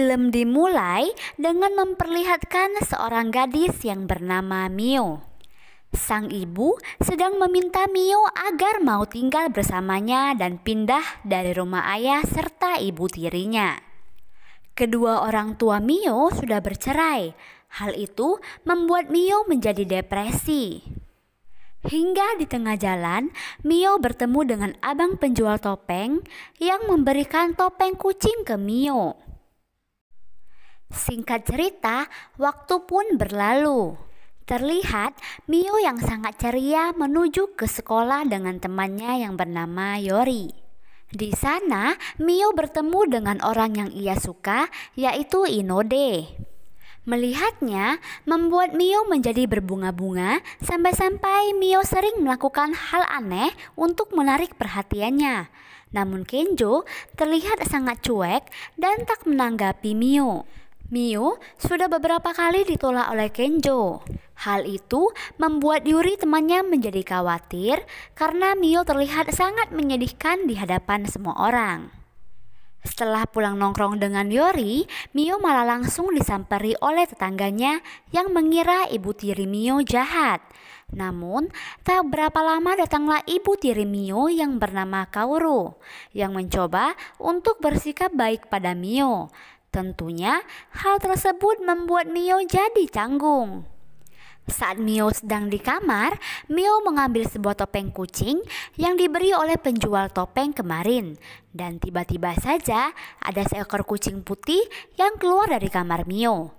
Film dimulai dengan memperlihatkan seorang gadis yang bernama Mio. Sang ibu sedang meminta Mio agar mau tinggal bersamanya dan pindah dari rumah ayah serta ibu tirinya. Kedua orang tua Mio sudah bercerai. Hal itu membuat Mio menjadi depresi. Hingga di tengah jalan, Mio bertemu dengan abang penjual topeng yang memberikan topeng kucing ke Mio. Singkat cerita, waktu pun berlalu. Terlihat Mio yang sangat ceria menuju ke sekolah dengan temannya yang bernama Yori. Di sana, Mio bertemu dengan orang yang ia suka, yaitu Inode. Melihatnya membuat Mio menjadi berbunga-bunga, sampai-sampai Mio sering melakukan hal aneh untuk menarik perhatiannya. Namun Kenjo terlihat sangat cuek dan tak menanggapi Mio. Mio sudah beberapa kali ditolak oleh Kenjo. Hal itu membuat Yuri temannya menjadi khawatir karena Mio terlihat sangat menyedihkan di hadapan semua orang. Setelah pulang nongkrong dengan Yori, Mio malah langsung disamperi oleh tetangganya yang mengira ibu tiri Mio jahat. Namun, tak berapa lama datanglah ibu tiri Mio yang bernama Kaoru yang mencoba untuk bersikap baik pada Mio. Tentunya hal tersebut membuat Mio jadi canggung. Saat Mio sedang di kamar, Mio mengambil sebuah topeng kucing yang diberi oleh penjual topeng kemarin. Dan tiba-tiba saja ada seekor kucing putih yang keluar dari kamar Mio.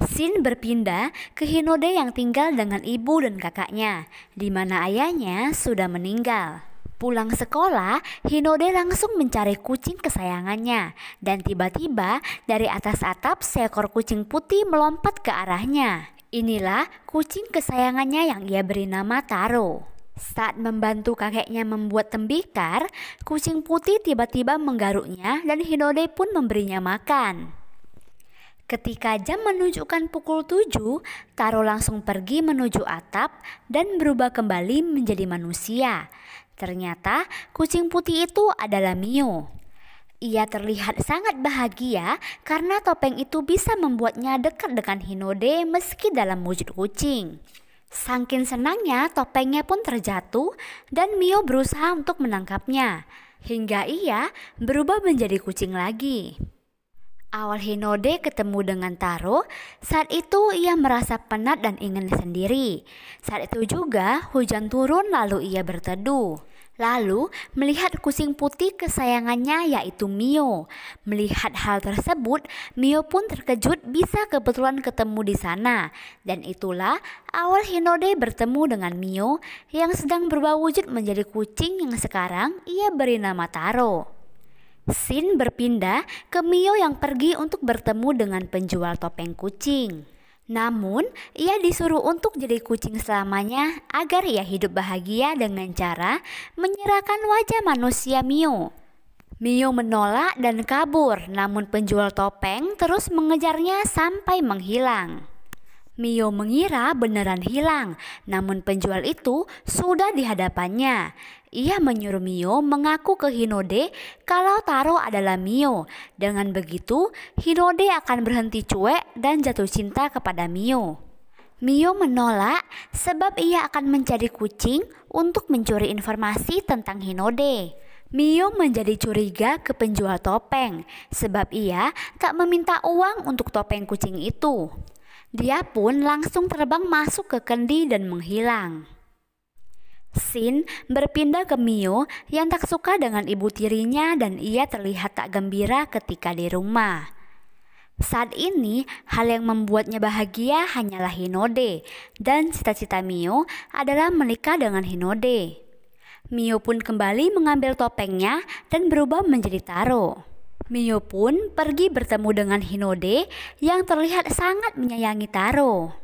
Scene berpindah ke Hinode yang tinggal dengan ibu dan kakaknya, di mana ayahnya sudah meninggal. Pulang sekolah, Hinode langsung mencari kucing kesayangannya. Dan tiba-tiba dari atas atap seekor kucing putih melompat ke arahnya. Inilah kucing kesayangannya yang ia beri nama Taro. Saat membantu kakeknya membuat tembikar, kucing putih tiba-tiba menggaruknya dan Hinode pun memberinya makan. Ketika jam menunjukkan pukul 7, Taro langsung pergi menuju atap dan berubah kembali menjadi manusia. Ternyata kucing putih itu adalah Mio. Ia terlihat sangat bahagia karena topeng itu bisa membuatnya dekat dengan Hinode meski dalam wujud kucing. Saking senangnya topengnya pun terjatuh dan Mio berusaha untuk menangkapnya. Hingga ia berubah menjadi kucing lagi. Awal Hinode ketemu dengan Taro, saat itu ia merasa penat dan ingin sendiri. Saat itu juga hujan turun lalu ia berteduh. Lalu melihat kucing putih kesayangannya yaitu Mio. Melihat hal tersebut, Mio pun terkejut bisa kebetulan ketemu di sana. Dan itulah awal Hinode bertemu dengan Mio yang sedang berubah wujud menjadi kucing yang sekarang ia beri nama Taro. Scene berpindah ke Mio yang pergi untuk bertemu dengan penjual topeng kucing. Namun, ia disuruh untuk jadi kucing selamanya agar ia hidup bahagia dengan cara menyerahkan wajah manusia Mio. Mio menolak dan kabur, namun penjual topeng terus mengejarnya sampai menghilang. Mio mengira beneran hilang, namun penjual itu sudah di hadapannya. Ia menyuruh Mio mengaku ke Hinode kalau Taro adalah Mio. Dengan begitu, Hinode akan berhenti cuek dan jatuh cinta kepada Mio. Mio menolak sebab ia akan mencari kucing untuk mencuri informasi tentang Hinode. Mio menjadi curiga ke penjual topeng sebab ia tak meminta uang untuk topeng kucing itu. Dia pun langsung terbang masuk ke kendi dan menghilang. Scene berpindah ke Mio yang tak suka dengan ibu tirinya dan ia terlihat tak gembira ketika di rumah. Saat ini, hal yang membuatnya bahagia hanyalah Hinode dan cita-cita Mio adalah menikah dengan Hinode. Mio pun kembali mengambil topengnya dan berubah menjadi Taro. Mio pun pergi bertemu dengan Hinode yang terlihat sangat menyayangi Taro.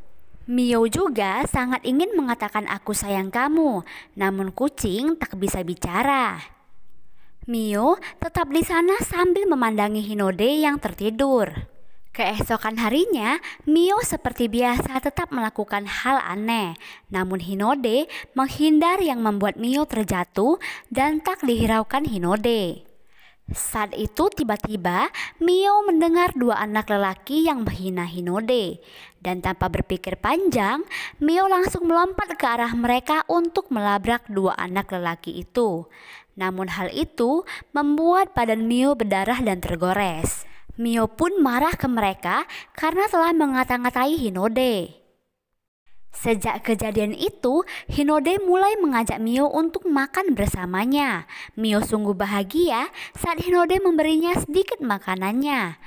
Mio juga sangat ingin mengatakan aku sayang kamu, namun kucing tak bisa bicara. Mio tetap di sana sambil memandangi Hinode yang tertidur. Keesokan harinya, Mio seperti biasa tetap melakukan hal aneh. Namun Hinode menghindar yang membuat Mio terjatuh dan tak dihiraukan Hinode. Saat itu tiba-tiba Mio mendengar dua anak lelaki yang menghina Hinode. Dan tanpa berpikir panjang, Mio langsung melompat ke arah mereka untuk melabrak dua anak lelaki itu. Namun hal itu membuat badan Mio berdarah dan tergores. Mio pun marah ke mereka karena telah mengata-ngatai Hinode. Sejak kejadian itu, Hinode mulai mengajak Mio untuk makan bersamanya. Mio sungguh bahagia saat Hinode memberinya sedikit makanannya.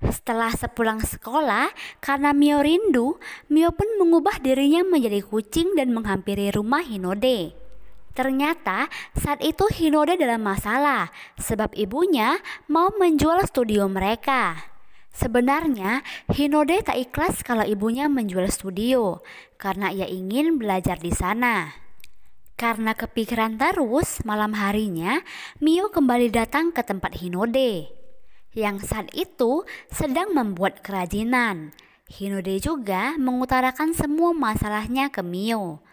Setelah sepulang sekolah, karena Mio rindu, Mio pun mengubah dirinya menjadi kucing dan menghampiri rumah Hinode. Ternyata saat itu Hinode dalam masalah sebab ibunya mau menjual studio mereka. Sebenarnya Hinode tak ikhlas kalau ibunya menjual studio karena ia ingin belajar di sana. Karena kepikiran terus, malam harinya Mio kembali datang ke tempat Hinode yang saat itu sedang membuat kerajinan. Hinode juga mengutarakan semua masalahnya ke Mio.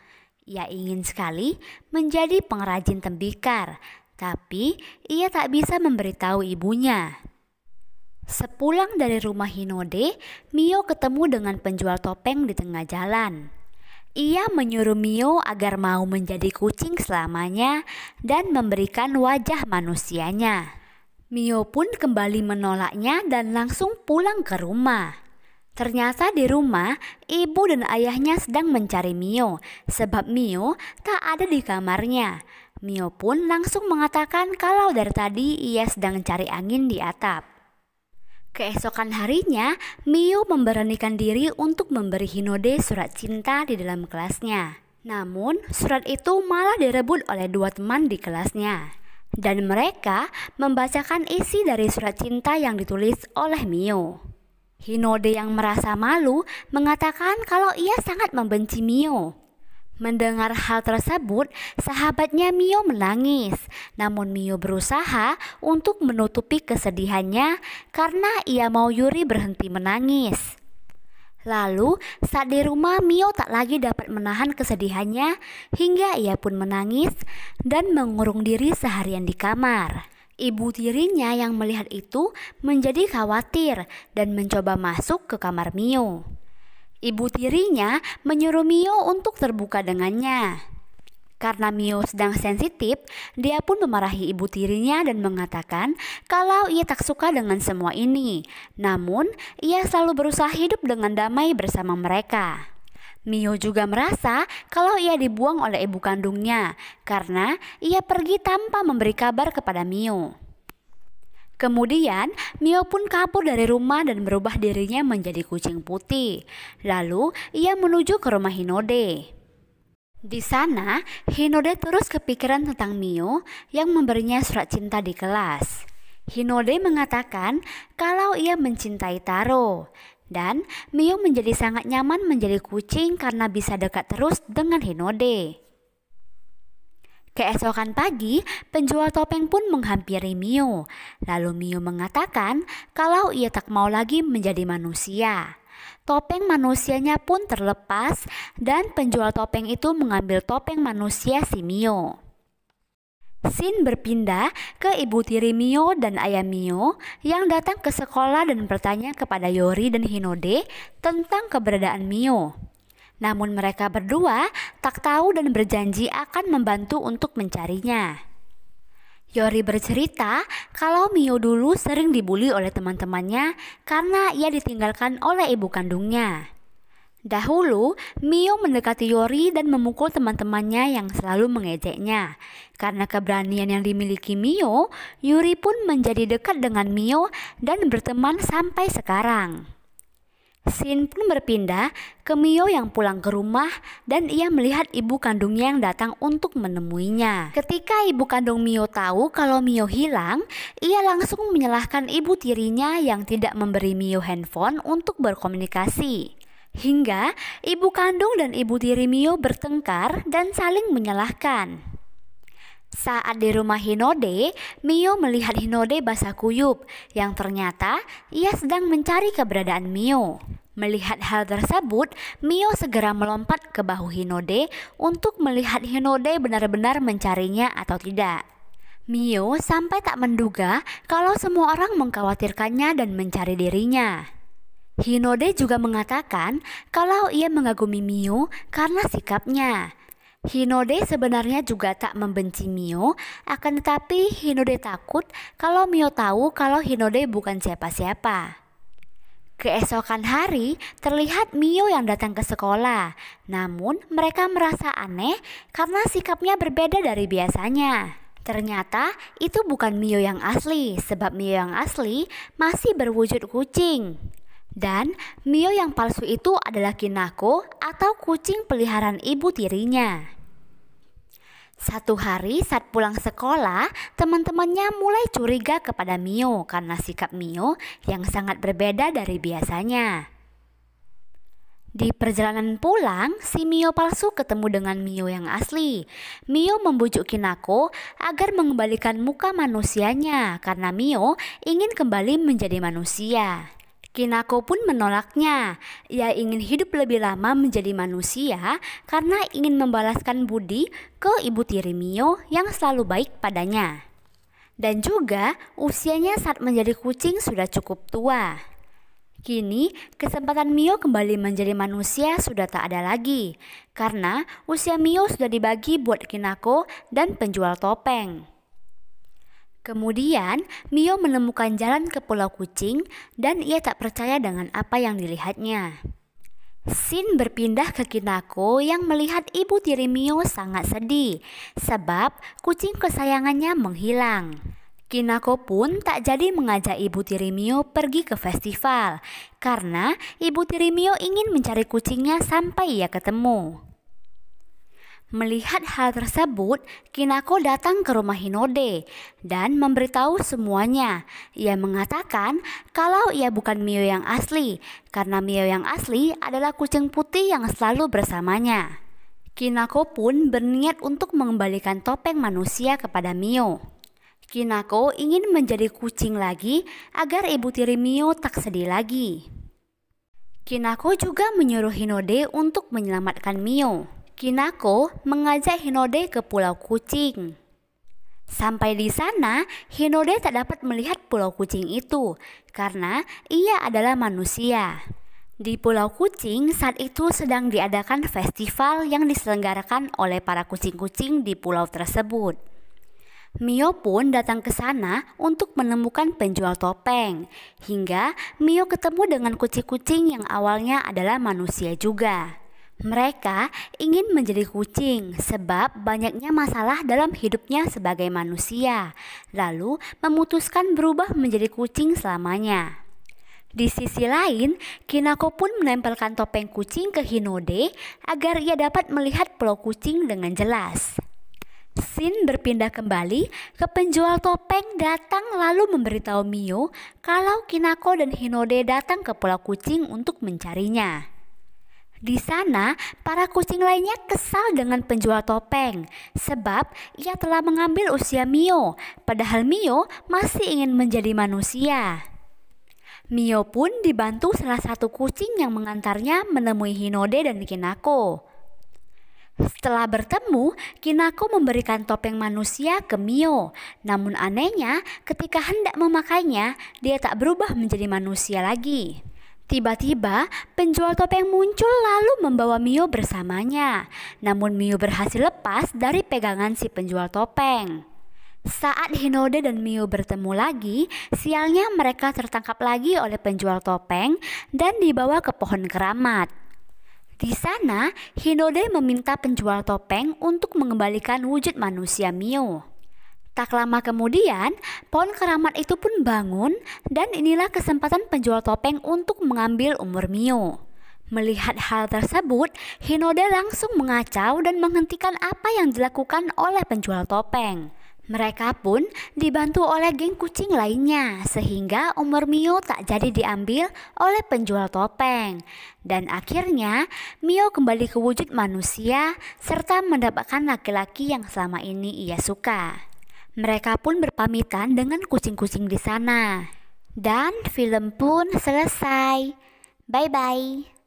Ia ingin sekali menjadi pengrajin tembikar, tapi ia tak bisa memberitahu ibunya. Sepulang dari rumah Hinode, Mio ketemu dengan penjual topeng di tengah jalan. Ia menyuruh Mio agar mau menjadi kucing selamanya dan memberikan wajah manusianya. Mio pun kembali menolaknya dan langsung pulang ke rumah. Ternyata di rumah, ibu dan ayahnya sedang mencari Mio sebab Mio tak ada di kamarnya. Mio pun langsung mengatakan kalau dari tadi ia sedang cari angin di atap. Keesokan harinya, Mio memberanikan diri untuk memberi Hinode surat cinta di dalam kelasnya. Namun, surat itu malah direbut oleh dua teman di kelasnya. Dan mereka membacakan isi dari surat cinta yang ditulis oleh Mio. Hinode yang merasa malu mengatakan kalau ia sangat membenci Mio. Mendengar hal tersebut, sahabatnya Mio menangis. Namun Mio berusaha untuk menutupi kesedihannya karena ia mau Yuri berhenti menangis. Lalu saat di rumah, Mio tak lagi dapat menahan kesedihannya hingga ia pun menangis dan mengurung diri seharian di kamar. Ibu tirinya yang melihat itu menjadi khawatir dan mencoba masuk ke kamar Mio. Ibu tirinya menyuruh Mio untuk terbuka dengannya. Karena Mio sedang sensitif, dia pun memarahi ibu tirinya dan mengatakan kalau ia tak suka dengan semua ini. Namun, ia selalu berusaha hidup dengan damai bersama mereka. Mio juga merasa kalau ia dibuang oleh ibu kandungnya karena ia pergi tanpa memberi kabar kepada Mio. Kemudian, Mio pun kabur dari rumah dan berubah dirinya menjadi kucing putih. Lalu, ia menuju ke rumah Hinode. Di sana, Hinode terus kepikiran tentang Mio yang memberinya surat cinta di kelas. Hinode mengatakan kalau ia mencintai Taro. Dan Mio menjadi sangat nyaman menjadi kucing karena bisa dekat terus dengan Hinode. Keesokan pagi, penjual topeng pun menghampiri Mio. Lalu Mio mengatakan kalau ia tak mau lagi menjadi manusia. Topeng manusianya pun terlepas dan penjual topeng itu mengambil topeng manusia si Mio. Scene berpindah ke ibu tiri Mio dan ayah Mio yang datang ke sekolah dan bertanya kepada Yori dan Hinode tentang keberadaan Mio. Namun mereka berdua tak tahu dan berjanji akan membantu untuk mencarinya. Yori bercerita kalau Mio dulu sering dibully oleh teman-temannya karena ia ditinggalkan oleh ibu kandungnya. Dahulu, Mio mendekati Yori dan memukul teman-temannya yang selalu mengejeknya. Karena keberanian yang dimiliki Mio, Yuri pun menjadi dekat dengan Mio dan berteman sampai sekarang. Scene pun berpindah ke Mio yang pulang ke rumah dan ia melihat ibu kandungnya yang datang untuk menemuinya. Ketika ibu kandung Mio tahu kalau Mio hilang, ia langsung menyalahkan ibu tirinya yang tidak memberi Mio handphone untuk berkomunikasi. Hingga ibu kandung dan ibu tiri Mio bertengkar dan saling menyalahkan. Saat di rumah Hinode, Mio melihat Hinode basah kuyup yang ternyata ia sedang mencari keberadaan Mio. Melihat hal tersebut, Mio segera melompat ke bahu Hinode untuk melihat Hinode benar-benar mencarinya atau tidak. Mio sampai tak menduga kalau semua orang mengkhawatirkannya dan mencari dirinya. Hinode juga mengatakan kalau ia mengagumi Mio karena sikapnya. Hinode sebenarnya juga tak membenci Mio, akan tetapi Hinode takut kalau Mio tahu kalau Hinode bukan siapa-siapa. Keesokan hari, terlihat Mio yang datang ke sekolah. Namun, mereka merasa aneh karena sikapnya berbeda dari biasanya. Ternyata itu bukan Mio yang asli, sebab Mio yang asli masih berwujud kucing. Dan Mio yang palsu itu adalah Kinako atau kucing peliharaan ibu tirinya. Satu hari saat pulang sekolah, teman-temannya mulai curiga kepada Mio karena sikap Mio yang sangat berbeda dari biasanya. Di perjalanan pulang, si Mio palsu ketemu dengan Mio yang asli. Mio membujuk Kinako agar mengembalikan muka manusianya karena Mio ingin kembali menjadi manusia. Kinako pun menolaknya. Ia ingin hidup lebih lama menjadi manusia karena ingin membalaskan budi ke ibu tiri Mio yang selalu baik padanya. Dan juga usianya saat menjadi kucing sudah cukup tua. Kini, kesempatan Mio kembali menjadi manusia sudah tak ada lagi, karena usia Mio sudah dibagi buat Kinako dan penjual topeng. Kemudian, Mio menemukan jalan ke Pulau Kucing dan ia tak percaya dengan apa yang dilihatnya. Shin berpindah ke Kinako yang melihat ibu tiri Mio sangat sedih, sebab kucing kesayangannya menghilang. Kinako pun tak jadi mengajak ibu tiri Mio pergi ke festival karena ibu tiri Mio ingin mencari kucingnya sampai ia ketemu. Melihat hal tersebut, Kinako datang ke rumah Hinode dan memberitahu semuanya. Ia mengatakan kalau ia bukan Mio yang asli karena Mio yang asli adalah kucing putih yang selalu bersamanya. Kinako pun berniat untuk mengembalikan topeng manusia kepada Mio. Kinako ingin menjadi kucing lagi agar ibu tiri Mio tak sedih lagi. Kinako juga menyuruh Hinode untuk menyelamatkan Mio. Kinako mengajak Hinode ke Pulau Kucing. Sampai di sana, Hinode tak dapat melihat Pulau Kucing itu karena ia adalah manusia. Di Pulau Kucing saat itu sedang diadakan festival yang diselenggarakan oleh para kucing-kucing di pulau tersebut. Mio pun datang ke sana untuk menemukan penjual topeng, hingga Mio ketemu dengan kucing-kucing yang awalnya adalah manusia juga. Mereka ingin menjadi kucing sebab banyaknya masalah dalam hidupnya sebagai manusia, lalu memutuskan berubah menjadi kucing selamanya. Di sisi lain, Kinako pun menempelkan topeng kucing ke Hinode agar ia dapat melihat Pulau Kucing dengan jelas. Shin berpindah kembali ke penjual topeng datang lalu memberitahu Mio kalau Kinako dan Hinode datang ke Pulau Kucing untuk mencarinya. Di sana, para kucing lainnya kesal dengan penjual topeng sebab ia telah mengambil usia Mio, padahal Mio masih ingin menjadi manusia. Mio pun dibantu salah satu kucing yang mengantarnya menemui Hinode dan Kinako. Setelah bertemu, Kinako memberikan topeng manusia ke Mio. Namun anehnya, ketika hendak memakainya, dia tak berubah menjadi manusia lagi. Tiba-tiba, penjual topeng muncul lalu membawa Mio bersamanya. Namun Mio berhasil lepas dari pegangan si penjual topeng. Saat Hinode dan Mio bertemu lagi, sialnya mereka tertangkap lagi oleh penjual topeng dan dibawa ke pohon keramat. Di sana, Hinode meminta penjual topeng untuk mengembalikan wujud manusia Mio. Tak lama kemudian, pohon keramat itu pun bangun dan inilah kesempatan penjual topeng untuk mengambil umur Mio. Melihat hal tersebut, Hinode langsung mengacau dan menghentikan apa yang dilakukan oleh penjual topeng. Mereka pun dibantu oleh geng kucing lainnya sehingga umur Mio tak jadi diambil oleh penjual topeng. Dan akhirnya Mio kembali ke wujud manusia serta mendapatkan laki-laki yang selama ini ia suka. Mereka pun berpamitan dengan kucing-kucing di sana. Dan film pun selesai. Bye-bye.